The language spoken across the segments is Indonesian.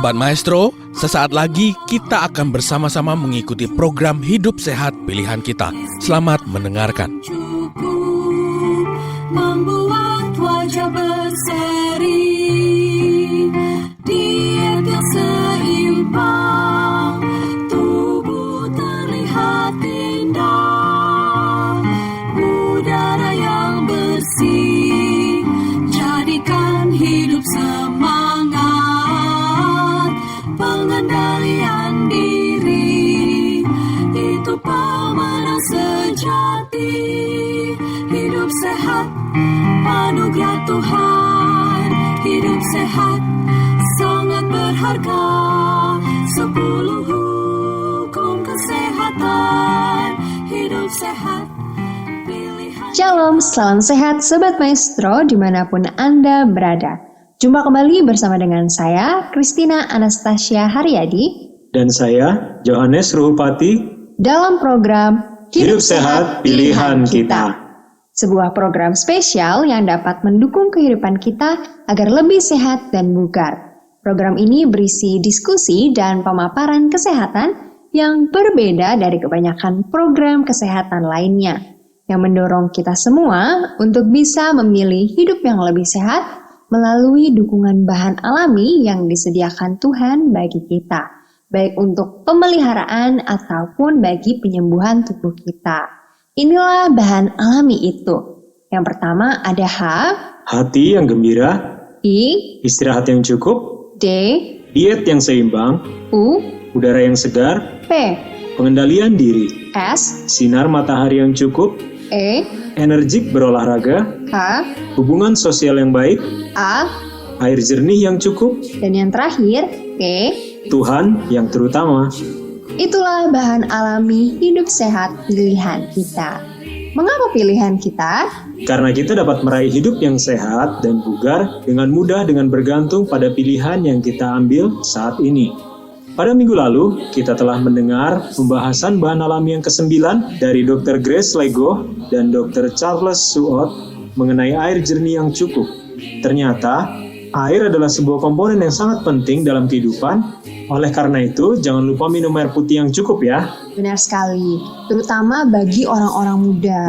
Sobat Maestro, sesaat lagi kita akan bersama-sama mengikuti program Hidup Sehat Pilihan Kita. Selamat mendengarkan. Membuat wajah berseri, diet yang seimbang, tubuh terlihat indah, udara yang bersih, jadikan hidup semangat, pengendalian diri, itu pemenang sejati. Hidup sehat, anugerah Tuhan. Hidup sehat, sangat berharga. 10 hukum kesehatan. Hidup sehat, pilihan. Shalom, salam sehat Sobat Maestro dimanapun Anda berada. Jumpa kembali bersama dengan saya, Christina Anastasia Haryadi. Dan saya, Johannes Ruhupati. Dalam program Hidup Sehat Pilihan Kita. Sebuah program spesial yang dapat mendukung kehidupan kita agar lebih sehat dan bugar. Program ini berisi diskusi dan pemaparan kesehatan yang berbeda dari kebanyakan program kesehatan lainnya, yang mendorong kita semua untuk bisa memilih hidup yang lebih sehat melalui dukungan bahan alami yang disediakan Tuhan bagi kita, baik untuk pemeliharaan ataupun bagi penyembuhan tubuh kita. Inilah bahan alami itu. Yang pertama ada H, Hati yang gembira. I, Istirahat yang cukup. D, Diet yang seimbang. U, Udara yang segar. P, Pengendalian diri. S, Sinar matahari yang cukup. E, Energik berolahraga. K, Hubungan sosial yang baik. A, Air jernih yang cukup. dan yang terakhir P. Tuhan yang terutama. Itulah bahan alami hidup sehat pilihan kita. Mengapa pilihan kita? Karena kita dapat meraih hidup yang sehat dan bugar dengan mudah dengan bergantung pada pilihan yang kita ambil saat ini. Pada minggu lalu, kita telah mendengar pembahasan bahan alami yang ke-9 dari Dr. Grace Lego dan Dr. Charles Suot mengenai air jernih yang cukup. Ternyata, air adalah sebuah komponen yang sangat penting dalam kehidupan. Oleh karena itu, jangan lupa minum air putih yang cukup ya. Benar sekali, terutama bagi orang-orang muda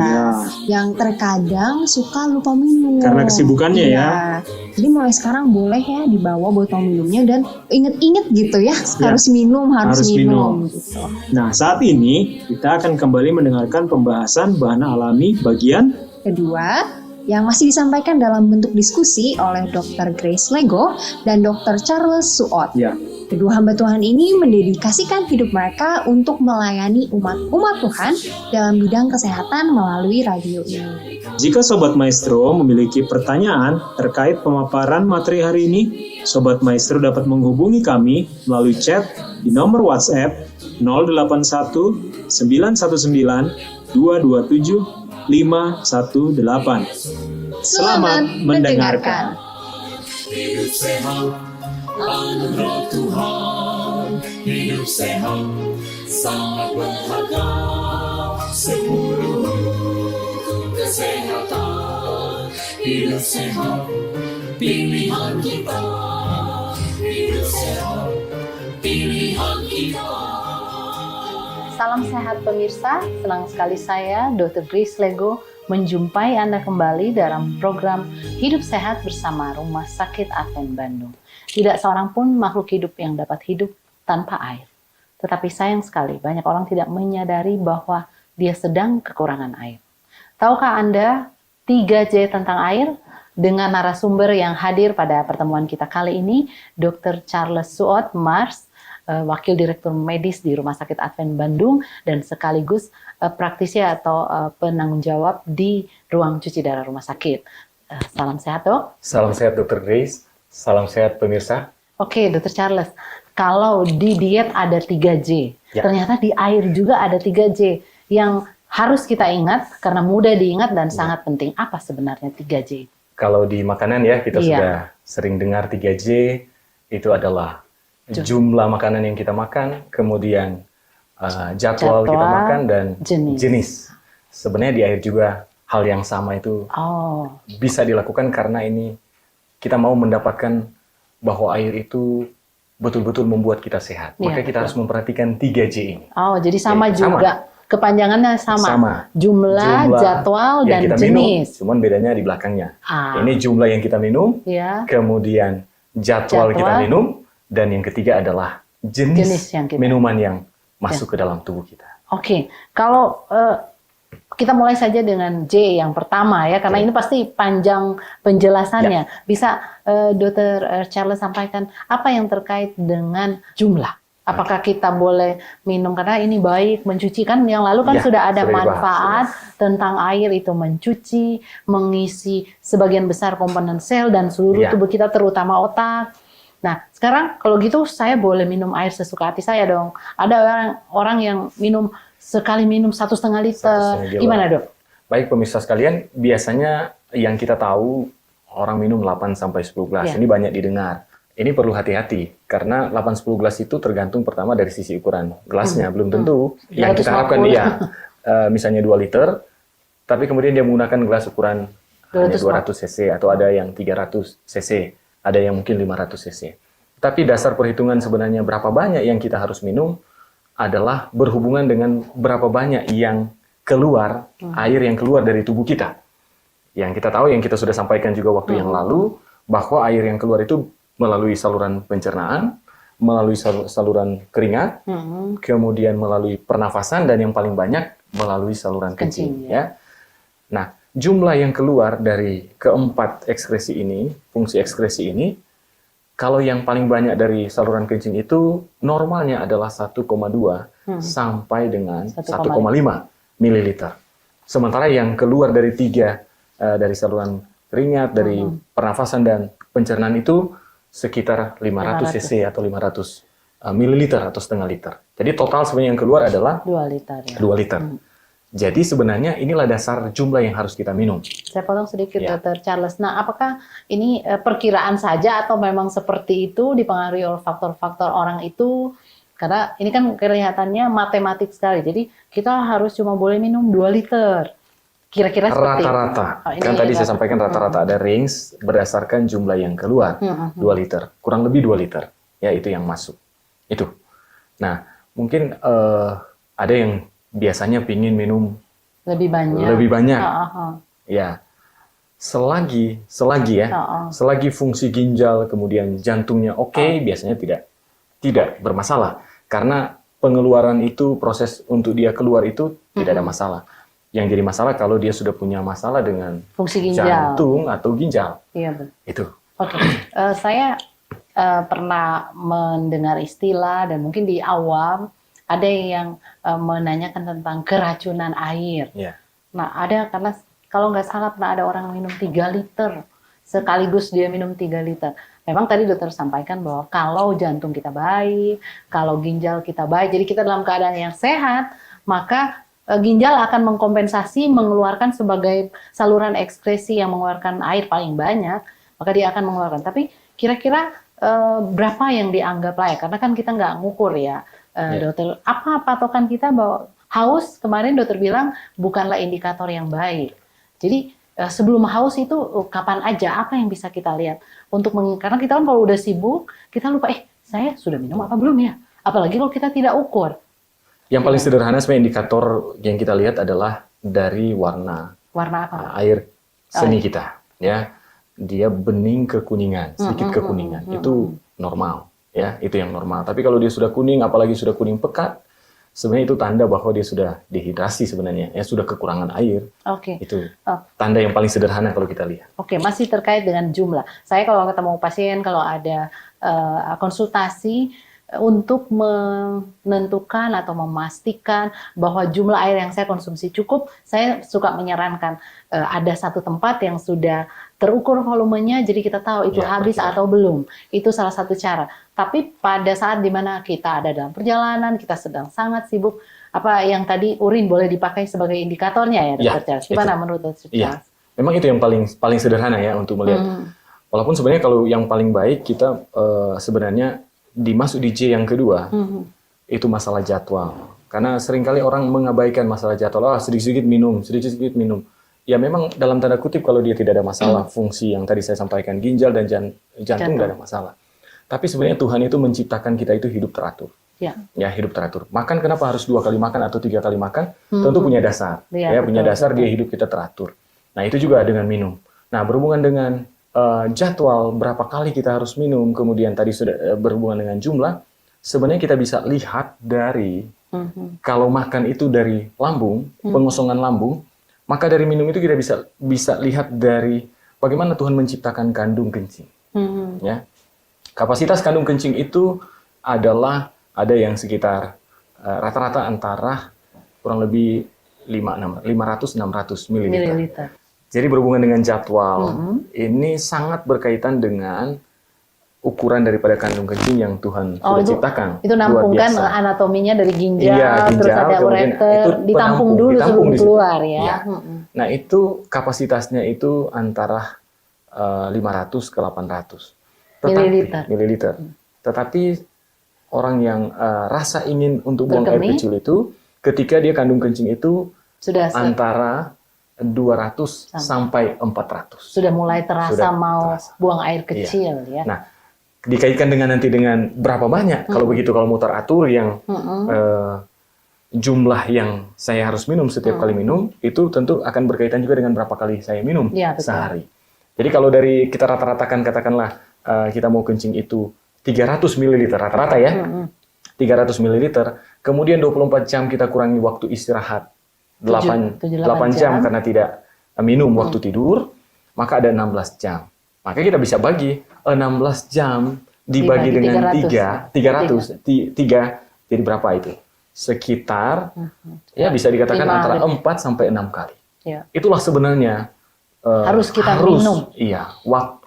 yang terkadang suka lupa minum. Karena kesibukannya ya. Jadi mulai sekarang boleh ya dibawa botol minumnya dan inget-inget gitu ya, harus minum. Gitu. Nah, saat ini kita akan kembali mendengarkan pembahasan bahan alami bagian kedua yang masih disampaikan dalam bentuk diskusi oleh Dr. Grace Lego dan Dr. Charles Suot. ya. Kedua hamba Tuhan ini mendedikasikan hidup mereka untuk melayani umat Tuhan dalam bidang kesehatan melalui radio ini. Jika Sobat Maestro memiliki pertanyaan terkait pemaparan materi hari ini, Sobat Maestro dapat menghubungi kami melalui chat di nomor WhatsApp 081 919 227 518. Selamat mendengarkan. Hidup sehat, anugerah Tuhan. Hidup sehat, sangat berharga. 10 hukum kesehatan. Hidup sehat, pilihan kita. Hidup sehat, pilihan kita. Salam sehat pemirsa, senang sekali saya, Dr. Grace Lego, menjumpai Anda kembali dalam program Hidup Sehat bersama Rumah Sakit Advent Bandung. Tidak seorang pun makhluk hidup yang dapat hidup tanpa air. Tetapi sayang sekali, banyak orang tidak menyadari bahwa dia sedang kekurangan air. Tahukah Anda 3J tentang air? Dengan narasumber yang hadir pada pertemuan kita kali ini, Dr. Charles Suot, Mars, Wakil Direktur Medis di Rumah Sakit Advent Bandung dan sekaligus praktisi atau penanggung jawab di ruang cuci darah rumah sakit. Salam sehat, Dok. Salam sehat, Dr. Grace. Salam sehat, pemirsa. Oke, Dr. Charles. Kalau di diet ada 3J, ternyata di air juga ada 3J yang harus kita ingat karena mudah diingat dan sangat penting. Apa sebenarnya 3J? Kalau di makanan ya, kita sudah sering dengar 3J, itu adalah jumlah makanan yang kita makan, kemudian jadwal kita makan, dan jenis. Sebenarnya di air juga hal yang sama itu bisa dilakukan karena ini kita mau mendapatkan bahwa air itu betul-betul membuat kita sehat. Maka kita harus memperhatikan 3J ini. Oh, jadi sama Sama. juga. Kepanjangannya sama. Sama. Jumlah, jadwal, yang dan kita jenis. minum, cuman bedanya di belakangnya. Ah. Ini jumlah yang kita minum, Ya. kemudian jadwal kita minum, dan yang ketiga adalah jenis yang kita minuman yang masuk ke dalam tubuh kita. Oke, kalau kita mulai saja dengan J yang pertama ya, karena ini pasti panjang penjelasannya. Bisa Dr. Charles sampaikan apa yang terkait dengan jumlah? Apakah kita boleh minum karena ini baik mencuci, kan yang lalu kan sudah ada manfaat tentang air itu mencuci, mengisi sebagian besar komponen sel dan seluruh tubuh kita terutama otak. Nah, sekarang kalau gitu saya boleh minum air sesuka hati saya dong. Ada orang yang minum sekali minum 1,5 liter. Gimana, Dok? Baik pemirsa sekalian, biasanya yang kita tahu orang minum 8 sampai 10 gelas. Ini banyak didengar. Ini perlu hati-hati karena 8-10 gelas itu tergantung pertama dari sisi ukuran gelasnya. Belum tentu yang kita harapkan misalnya 2 liter, tapi kemudian dia menggunakan gelas ukuran hanya 200 cc atau ada yang 300 cc, ada yang mungkin 500 cc. Tapi dasar perhitungan sebenarnya berapa banyak yang kita harus minum adalah berhubungan dengan berapa banyak yang keluar, air yang keluar dari tubuh kita. Yang kita tahu, yang kita sudah sampaikan juga waktu yang lalu, bahwa air yang keluar itu melalui saluran pencernaan, melalui saluran keringat, kemudian melalui pernafasan, dan yang paling banyak melalui saluran kencing. Ya. Nah, jumlah yang keluar dari keempat ekskresi ini, fungsi ekskresi ini, kalau yang paling banyak dari saluran kencing itu normalnya adalah 1,2 sampai dengan 1,5 mililiter. Sementara yang keluar dari dari saluran keringat, dari pernafasan dan pencernaan itu sekitar 500 cc atau 500 mililiter atau setengah liter. Jadi total sebenarnya yang keluar adalah 2 liter. Ya. 2 liter. Jadi sebenarnya inilah dasar jumlah yang harus kita minum. Saya potong sedikit, Dr. Charles. Nah, apakah ini perkiraan saja atau memang seperti itu dipengaruhi oleh faktor-faktor orang itu? Karena ini kan kelihatannya matematik sekali. Jadi kita harus cuma boleh minum 2 liter. Kira-kira seperti rata-rata. Kan tadi saya sampaikan rata-rata ada range berdasarkan jumlah yang keluar. 2 liter. Kurang lebih 2 liter. Ya, itu yang masuk. Itu. Nah, mungkin ada yang biasanya pingin minum lebih banyak. Ya, selagi fungsi ginjal kemudian jantungnya biasanya tidak bermasalah karena pengeluaran itu, proses untuk dia keluar itu tidak ada masalah. Yang jadi masalah kalau dia sudah punya masalah dengan fungsi ginjal, jantung atau ginjal. Iya, betul. Itu. Oke, saya pernah mendengar istilah dan mungkin di awam ada yang menanyakan tentang keracunan air. Nah, ada karena kalau nggak salah pernah ada orang minum 3 liter. Sekaligus dia minum 3 liter. Memang tadi dokter sampaikan bahwa kalau jantung kita baik, kalau ginjal kita baik, jadi kita dalam keadaan yang sehat, maka ginjal akan mengkompensasi mengeluarkan sebagai saluran ekskresi yang mengeluarkan air paling banyak, maka dia akan mengeluarkan. Tapi kira-kira berapa yang dianggap layak? Karena kan kita nggak ngukur ya. Dokter, apa patokan kita bahwa haus, kemarin dokter bilang bukanlah indikator yang baik. Jadi sebelum haus itu kapan aja, apa yang bisa kita lihat untuk karena kita kan kalau udah sibuk kita lupa saya sudah minum apa belum ya, apalagi kalau kita tidak ukur. Yang paling sederhana sebenarnya indikator yang kita lihat adalah dari warna apa? Air seni kita, ya. Dia bening kekuningan, sedikit kekuningan, itu normal. Ya, itu yang normal. Tapi kalau dia sudah kuning, apalagi sudah kuning pekat, sebenarnya itu tanda bahwa dia sudah dehidrasi sebenarnya, ya sudah kekurangan air. Itu tanda yang paling sederhana kalau kita lihat. Masih terkait dengan jumlah. Saya kalau ketemu pasien, kalau ada konsultasi untuk menentukan atau memastikan bahwa jumlah air yang saya konsumsi cukup, saya suka menyarankan ada satu tempat yang sudah terukur volumenya, jadi kita tahu itu habis atau belum. Itu salah satu cara. Tapi pada saat dimana kita ada dalam perjalanan, kita sedang sangat sibuk, apa yang tadi urin boleh dipakai sebagai indikatornya ya, Dr. Charles? Gimana menurut Dr. Charles? Memang itu yang paling sederhana ya untuk melihat. Walaupun sebenarnya kalau yang paling baik kita sebenarnya dimasuk di J yang kedua, itu masalah jadwal. Karena seringkali orang mengabaikan masalah jadwal, sedikit-sedikit minum. Ya memang dalam tanda kutip kalau dia tidak ada masalah fungsi yang tadi saya sampaikan, ginjal dan jantung tidak ada masalah. Tapi sebenarnya Tuhan itu menciptakan kita itu hidup teratur. Ya, hidup teratur. Makan kenapa harus 2 kali makan atau 3 kali makan? Tentu punya dasar. Ya, punya dasar dia hidup kita teratur. Nah, itu juga dengan minum. Nah, berhubungan dengan jadwal berapa kali kita harus minum, kemudian tadi sudah berhubungan dengan jumlah, sebenarnya kita bisa lihat dari kalau makan itu dari lambung, pengosongan lambung, maka dari minum itu kita bisa lihat dari bagaimana Tuhan menciptakan kandung kencing. Ya, kapasitas kandung kencing itu adalah ada yang sekitar rata-rata antara kurang lebih 500-600 ml. Jadi berhubungan dengan jadwal, ini sangat berkaitan dengan ukuran daripada kandung kencing yang Tuhan sudah ciptakan. Itu nampungkan anatominya dari ginjal, terus ada ureter, ditampung dulu sebelum keluar ya. Nah, itu kapasitasnya itu antara 500 ke 800 mililiter. Tetapi orang yang rasa ingin untuk buang air kecil itu, ketika dia kandung kencing itu sudah antara 200 sampai 400. Sudah mulai terasa buang air kecil ya. Nah, dikaitkan dengan nanti dengan berapa banyak. Kalau begitu, kalau mau teratur yang jumlah yang saya harus minum setiap kali minum, itu tentu akan berkaitan juga dengan berapa kali saya minum sehari. Jadi kalau dari kita rata-ratakan, katakanlah kita mau kencing itu 300 ml rata-rata ya. 300 ml, kemudian 24 jam kita kurangi waktu istirahat 8 jam karena tidak minum waktu tidur, maka ada 16 jam. Maka kita bisa bagi 16 jam dibagi dengan 300, jadi berapa itu? Sekitar, ya bisa dikatakan antara 4 sampai 6 kali. Ya. Itulah sebenarnya harus kita minum. Iya,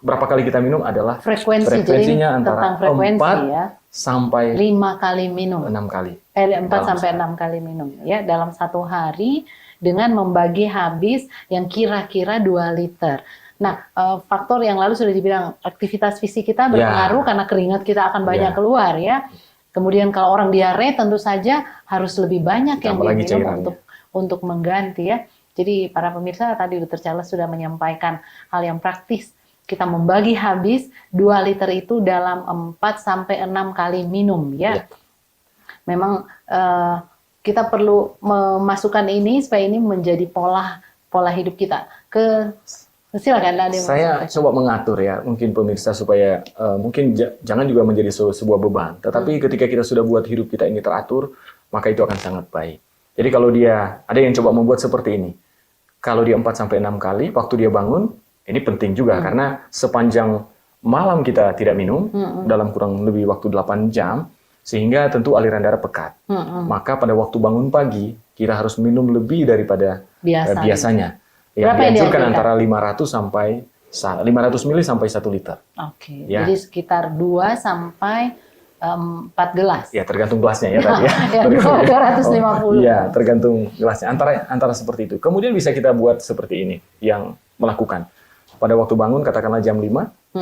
berapa kali kita minum adalah jadi frekuensinya antara frekuensi 4 sampai 5 kali minum. 6 kali. 4 sampai 6 kali minum ya dalam satu hari dengan membagi habis yang kira-kira 2 liter. Nah, faktor yang lalu sudah dibilang aktivitas fisik kita berpengaruh karena keringat kita akan banyak keluar ya. Kemudian kalau orang diare tentu saja harus lebih banyak yang diminum untuk mengganti ya. Jadi para pemirsa tadi Dr. Charles sudah menyampaikan hal yang praktis. Kita membagi habis 2 liter itu dalam 4 sampai 6 kali minum ya. Memang kita perlu memasukkan ini supaya ini menjadi pola hidup kita. Silakan Ade. Saya coba mengatur ya, mungkin pemirsa supaya mungkin jangan juga menjadi sebuah beban. Tetapi ketika kita sudah buat hidup kita ini teratur, maka itu akan sangat baik. Jadi kalau dia ada yang coba membuat seperti ini. Kalau dia 4 sampai 6 kali waktu dia bangun, ini penting juga karena sepanjang malam kita tidak minum dalam kurang lebih waktu 8 jam, sehingga tentu aliran darah pekat. Maka pada waktu bangun pagi kita harus minum lebih daripada biasanya. Yang dianjurkan antara 500 ml sampai 1 liter. Oke. Ya. Jadi sekitar 2 sampai 4 gelas. Ya, tergantung gelasnya ya tadi ya. 250. Ya, tergantung gelasnya. Antara seperti itu. Kemudian bisa kita buat seperti ini yang melakukan. Pada waktu bangun katakanlah jam 5.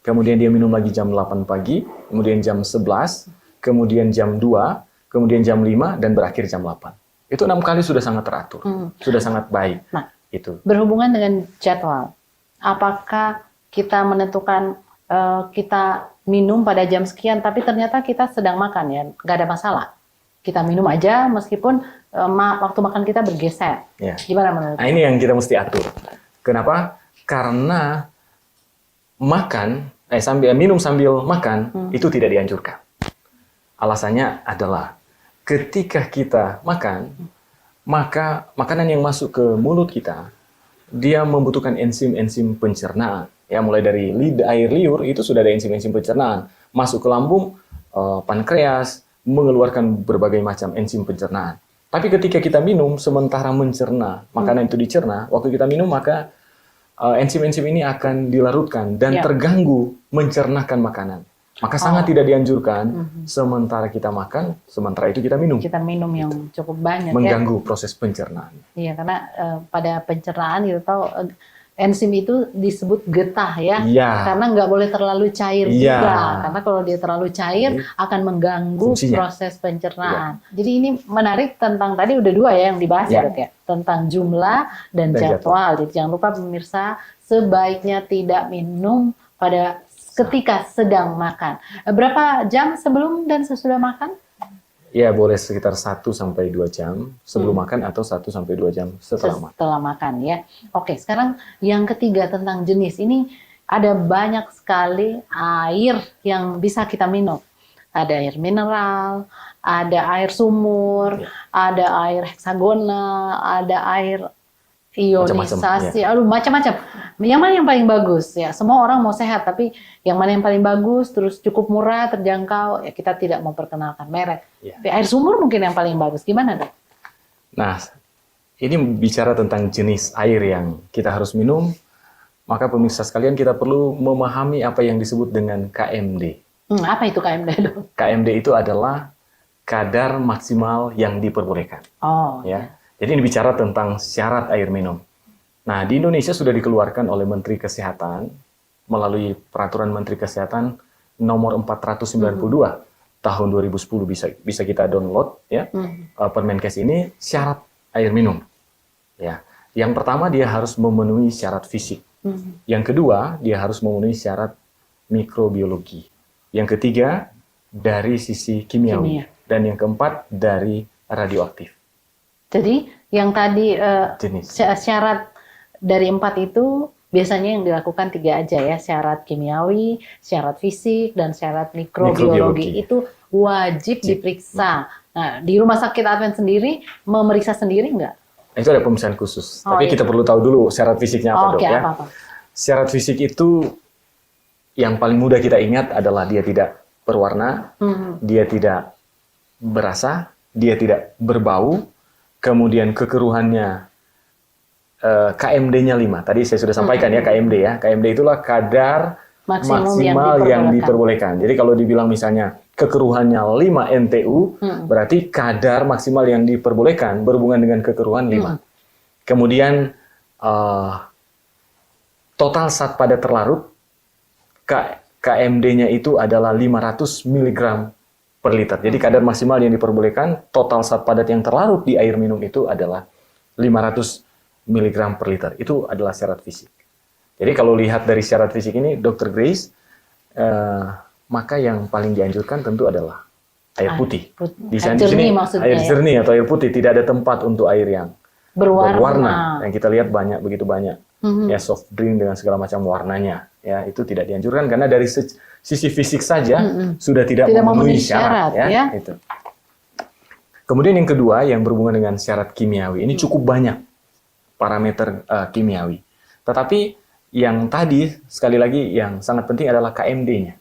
Kemudian dia minum lagi jam 8 pagi, kemudian jam 11, kemudian jam 2, kemudian jam 5 dan berakhir jam 8. Itu 6 kali sudah sangat teratur. Sudah sangat baik. Nah, itu. Berhubungan dengan jadwal. Apakah kita menentukan kita minum pada jam sekian, tapi ternyata kita sedang makan ya, nggak ada masalah. Kita minum aja meskipun waktu makan kita bergeser. Ya. Gimana menurut? Nah, ini yang kita mesti atur. Kenapa? Karena minum sambil makan itu tidak dianjurkan. Alasannya adalah ketika kita makan, maka makanan yang masuk ke mulut kita, dia membutuhkan enzim-enzim pencernaan. Ya, mulai dari air liur itu sudah ada enzim-enzim pencernaan. Masuk ke lambung, pankreas mengeluarkan berbagai macam enzim pencernaan. Tapi ketika kita minum, sementara mencerna, makanan itu dicerna, waktu kita minum maka enzim-enzim ini akan dilarutkan dan terganggu mencernakan makanan. Maka sangat tidak dianjurkan sementara kita makan, sementara itu kita minum. Kita minum yang cukup banyak. Mengganggu proses pencernaan. Iya, karena pada pencernaan kita tahu enzim itu disebut getah ya. Karena nggak boleh terlalu cair juga. Karena kalau dia terlalu cair akan mengganggu proses pencernaan. Jadi ini menarik tentang tadi udah 2 ya yang dibahas ya, Dok ya. Tentang jumlah dan jadwal. Jadi jangan lupa pemirsa sebaiknya tidak minum pada ketika sedang makan. Berapa jam sebelum dan sesudah makan? Ya, boleh sekitar 1 sampai 2 jam sebelum makan atau 1 sampai 2 jam setelah makan. Setelah makan ya. Oke, sekarang yang ketiga tentang jenis. Ini ada banyak sekali air yang bisa kita minum. Ada air mineral, ada air sumur, ada air heksagonal, ada air ionisasi, macam-macam. Yang mana yang paling bagus? Ya, semua orang mau sehat, tapi yang mana yang paling bagus, terus cukup murah, terjangkau, ya kita tidak memperkenalkan merek. Ya. Tapi air sumur mungkin yang paling bagus. Gimana, Dok? Nah, ini bicara tentang jenis air yang kita harus minum, maka pemirsa sekalian kita perlu memahami apa yang disebut dengan KMD. Apa itu KMD, Dok? KMD itu adalah kadar maksimal yang diperbolehkan. Oh, ya. Jadi ini bicara tentang syarat air minum. Nah, di Indonesia sudah dikeluarkan oleh Menteri Kesehatan melalui Peraturan Menteri Kesehatan nomor 492 tahun 2010, bisa kita download ya. Permenkes ini syarat air minum. Ya. Yang pertama dia harus memenuhi syarat fisik. Yang kedua, dia harus memenuhi syarat mikrobiologi. Yang ketiga, dari sisi kimiawi. Dan yang keempat, dari radioaktif. Jadi yang tadi syarat dari 4 itu biasanya yang dilakukan 3 aja ya, syarat kimiawi, syarat fisik, dan syarat mikrobiologi. Itu wajib diperiksa. Nah, di Rumah Sakit Advent sendiri memeriksa sendiri nggak? Itu ada pemeriksaan khusus. Tapi kita perlu tahu dulu syarat fisiknya apa, Dok ya. Apa-apa. Syarat fisik itu yang paling mudah kita ingat adalah dia tidak berwarna, dia tidak berasa, dia tidak berbau, kemudian kekeruhannya KMD-nya 5. Tadi saya sudah sampaikan ya KMD ya. KMD itulah kadar maksimal yang diperbolehkan. Jadi kalau dibilang misalnya kekeruhannya 5 NTU, berarti kadar maksimal yang diperbolehkan berhubungan dengan kekeruhan 5. Kemudian total zat padat terlarut KMD-nya itu adalah 500 mg per liter. Jadi kadar maksimal yang diperbolehkan total zat padat yang terlarut di air minum itu adalah 500 mg per liter. Itu adalah syarat fisik. Jadi kalau lihat dari syarat fisik ini, Dr. Grace, maka yang paling dianjurkan tentu adalah air putih. Di sini air jernih atau air putih, tidak ada tempat untuk air yang berwarna. Yang kita lihat begitu banyak. Ya, soft drink dengan segala macam warnanya. Ya, itu tidak dianjurkan karena dari sisi fisik saja sudah tidak memenuhi syarat. Ya. Itu. Kemudian yang kedua yang berhubungan dengan syarat kimiawi. Ini cukup banyak parameter kimiawi. Tetapi yang tadi, sekali lagi, yang sangat penting adalah KMD-nya.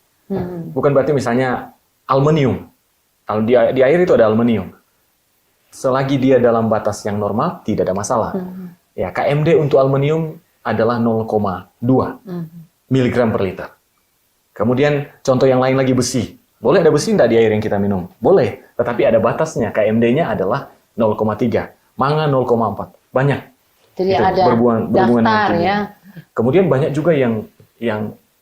Bukan berarti misalnya aluminium. Di air itu ada aluminium. Selagi dia dalam batas yang normal, tidak ada masalah. Ya, KMD untuk aluminium adalah 0,2 mg per liter. Kemudian contoh yang lain lagi besi. Boleh ada besi tidak di air yang kita minum? Boleh, tetapi ada batasnya. KMD-nya adalah 0,3, manga 0,4. Banyak. Jadi itu ada daftar ya. Kemudian banyak juga yang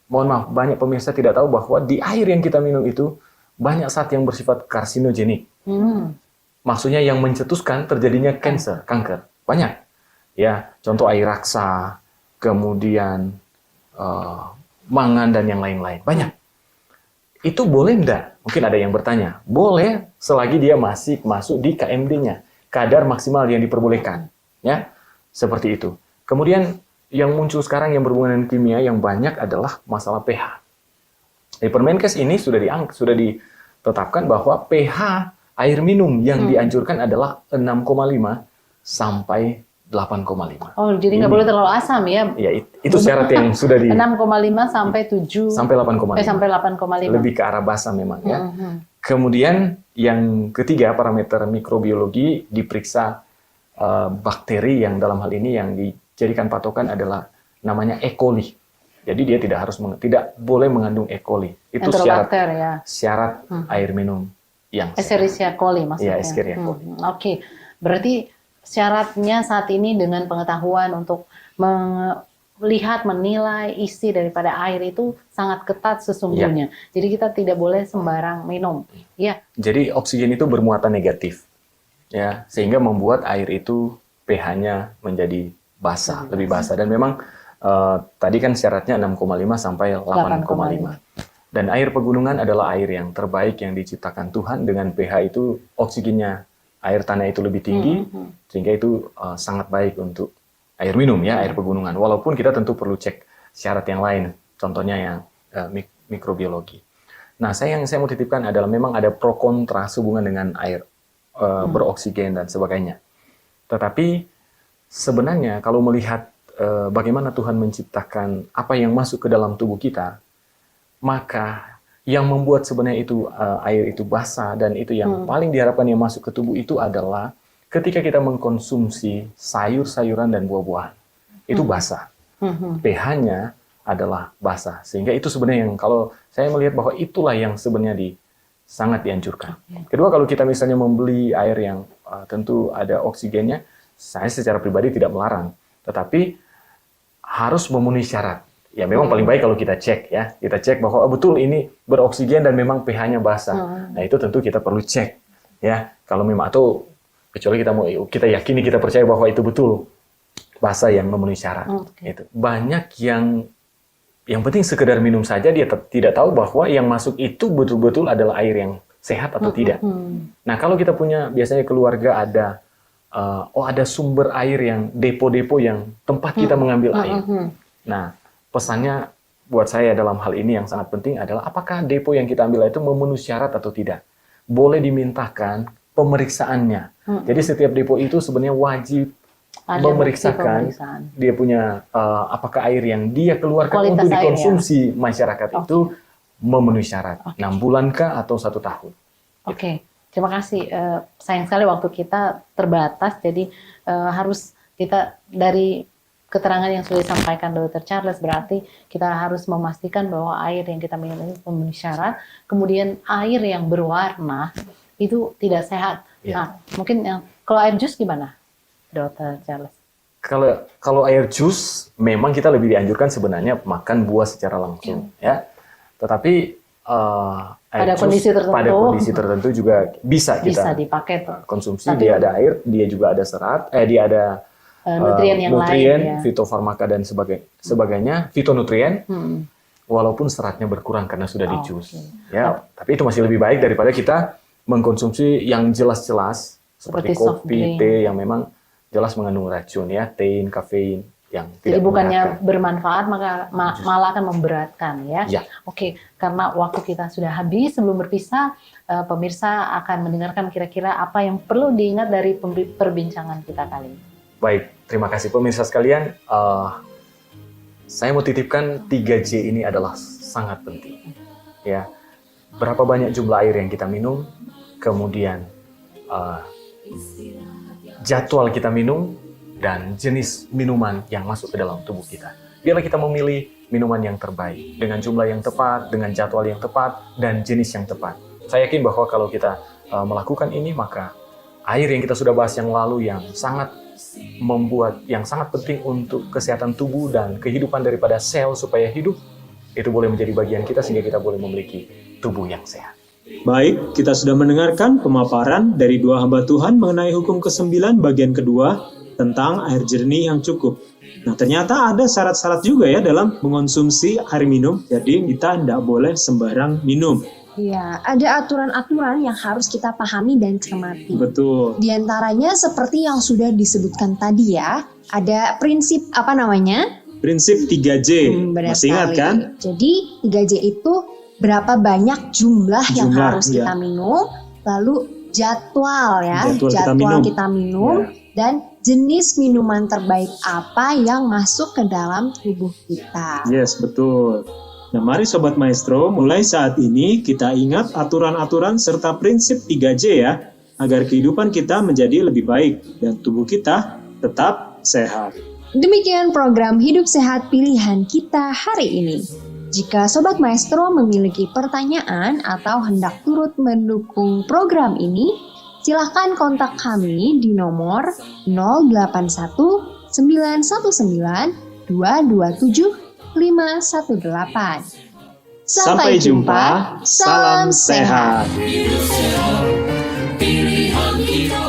mohon maaf, banyak pemirsa tidak tahu bahwa di air yang kita minum itu banyak zat yang bersifat karsinogenik. Maksudnya yang mencetuskan terjadinya kanker. Banyak. Ya, contoh air raksa, kemudian mangan dan yang lain-lain. Banyak. Itu boleh enggak? Mungkin ada yang bertanya. Boleh selagi dia masih masuk di KMD-nya. Kadar maksimal yang diperbolehkan. Ya, seperti itu. Kemudian yang muncul sekarang yang berhubungan dengan kimia yang banyak adalah masalah pH. Di Permenkes ini sudah ditetapkan bahwa pH air minum yang dianjurkan adalah 6,5 sampai 8,5. Oh, jadi nggak boleh terlalu asam ya? Ya, itu syarat yang sudah 6,5 sampai 7 sampai 8,5. Sampai 8,5. Lebih ke arah basa memang ya. Kemudian yang ketiga parameter mikrobiologi diperiksa bakteri yang dalam hal ini yang dijadikan patokan adalah namanya E. coli. Jadi dia tidak boleh mengandung E. coli. Itu syarat air minum yang Escherichia coli maksudnya. Ya, Escherichia coli. Oke. Berarti syaratnya saat ini dengan pengetahuan untuk melihat, menilai isi daripada air itu sangat ketat sesungguhnya. Jadi kita tidak boleh sembarang minum. Ya. Jadi oksigen itu bermuatan negatif. Ya, sehingga membuat air itu pH-nya menjadi basah, lebih basah. Dan memang Tadi kan syaratnya 6,5 sampai 8,5. Dan air pegunungan adalah air yang terbaik yang diciptakan Tuhan dengan pH itu oksigennya air tanah itu lebih tinggi, sehingga itu sangat baik untuk air minum ya, air pegunungan. Walaupun kita tentu perlu cek syarat yang lain, contohnya yang mikrobiologi. Nah, yang saya mau titipkan adalah memang ada pro kontra sehubungan dengan air beroksigen dan sebagainya. Tetapi sebenarnya kalau melihat bagaimana Tuhan menciptakan apa yang masuk ke dalam tubuh kita, maka yang membuat sebenarnya itu air itu basah dan itu yang paling diharapkan yang masuk ke tubuh itu adalah ketika kita mengkonsumsi sayur-sayuran dan buah-buahan. Itu basah. pH-nya adalah basah. Sehingga itu sebenarnya yang kalau saya melihat bahwa itulah yang sebenarnya sangat dianjurkan. Kedua, kalau kita misalnya membeli air yang tentu ada oksigennya, saya secara pribadi tidak melarang. Tetapi harus memenuhi syarat. Ya memang paling baik kalau kita cek ya. Kita cek bahwa betul ini beroksigen dan memang pH-nya basah. Nah itu tentu kita perlu cek. Ya, kalau memang atau kecuali kita yakini, kita percaya bahwa itu betul basah yang memenuhi syarat. Itu. Banyak yang penting sekedar minum saja, dia tidak tahu bahwa yang masuk itu betul-betul adalah air yang sehat atau tidak. Nah, kalau kita punya biasanya keluarga ada sumber air yang depo-depo yang tempat kita mengambil air. Nah, pesannya buat saya dalam hal ini yang sangat penting adalah apakah depo yang kita ambil itu memenuhi syarat atau tidak. Boleh dimintakan pemeriksaannya. Jadi setiap depo itu sebenarnya wajib memeriksakan dia punya apakah air yang dia keluarkan kualitas untuk dikonsumsi masyarakat itu memenuhi syarat. 6 bulan kah atau 1 tahun. Oke. Terima kasih. Sayang sekali waktu kita terbatas, jadi harus kita dari keterangan yang sudah disampaikan Dr. Charles berarti kita harus memastikan bahwa air yang kita minum ini memenuhi syarat. Kemudian air yang berwarna itu tidak sehat. Nah, mungkin kalau air jus gimana, Dr. Charles? Kalau air jus memang kita lebih dianjurkan sebenarnya makan buah secara langsung, ya. Tetapi pada kondisi tertentu juga bisa kita dipakai konsumsi. Dia ada air, dia juga ada serat, dia ada nutrien yang lain, fitofarmaka dan sebagainya, fitonutrien, walaupun seratnya berkurang karena sudah dijus. Ya, tapi itu masih lebih baik daripada kita mengkonsumsi yang jelas-jelas seperti kopi, teh yang memang jelas mengandung racun ya, tein, kafein yang tidak. Jadi bukannya bermanfaat malah akan memberatkan ya. Oke, karena waktu kita sudah habis, sebelum berpisah, pemirsa akan mendengarkan kira-kira apa yang perlu diingat dari perbincangan kita kali ini. Baik, terima kasih pemirsa sekalian. Saya mau titipkan 3J ini adalah sangat penting. Ya, berapa banyak jumlah air yang kita minum, kemudian jadwal kita minum, dan jenis minuman yang masuk ke dalam tubuh kita. Biarlah kita memilih minuman yang terbaik, dengan jumlah yang tepat, dengan jadwal yang tepat, dan jenis yang tepat. Saya yakin bahwa kalau kita melakukan ini, maka air yang kita sudah bahas yang lalu yang sangat penting untuk kesehatan tubuh dan kehidupan daripada sel supaya hidup, itu boleh menjadi bagian kita sehingga kita boleh memiliki tubuh yang sehat. Baik, kita sudah mendengarkan pemaparan dari 2 hamba Tuhan mengenai hukum ke-9 bagian kedua tentang air jernih yang cukup. Nah, ternyata ada syarat-syarat juga ya dalam mengonsumsi air minum, jadi kita tidak boleh sembarang minum. Iya, ada aturan-aturan yang harus kita pahami dan cermati. Betul. Di antaranya seperti yang sudah disebutkan tadi ya, ada prinsip Prinsip 3J. Masih ingat kan? Jadi 3J itu berapa banyak jumlah yang harus kita minum, lalu jadwal kita minum, dan jenis minuman terbaik apa yang masuk ke dalam tubuh kita. Yes, betul. Nah, mari Sobat Maestro, mulai saat ini kita ingat aturan-aturan serta prinsip 3J ya, agar kehidupan kita menjadi lebih baik dan tubuh kita tetap sehat. Demikian program Hidup Sehat Pilihan kita hari ini. Jika Sobat Maestro memiliki pertanyaan atau hendak turut mendukung program ini, silakan kontak kami di nomor 081 919 227 518. Sampai jumpa, salam sehat. Hidup sehat, pilihan kita.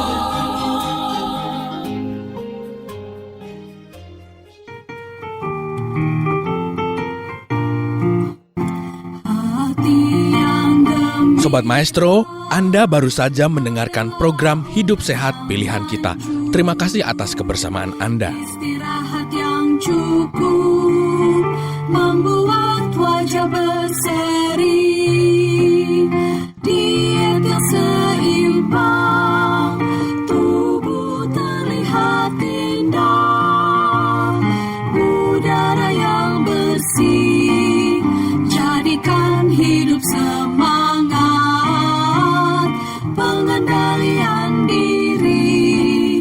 Sobat Maestro, Anda baru saja mendengarkan program Hidup Sehat Pilihan Kita. Terima kasih atas kebersamaan Anda. Istirahat yang cukup membuat wajah berseri. Diet yang seimbang, tubuh terlihat indah. Udara yang bersih, jadikan hidup semangat. Pengendalian diri,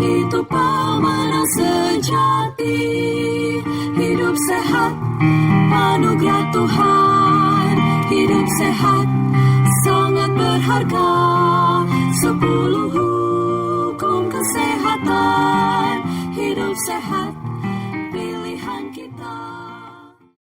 itu pemenang sejati. Hidup sehat, anugerah Tuhan. Hidup sehat, sangat berharga. 10 hukum kesehatan. Hidup sehat.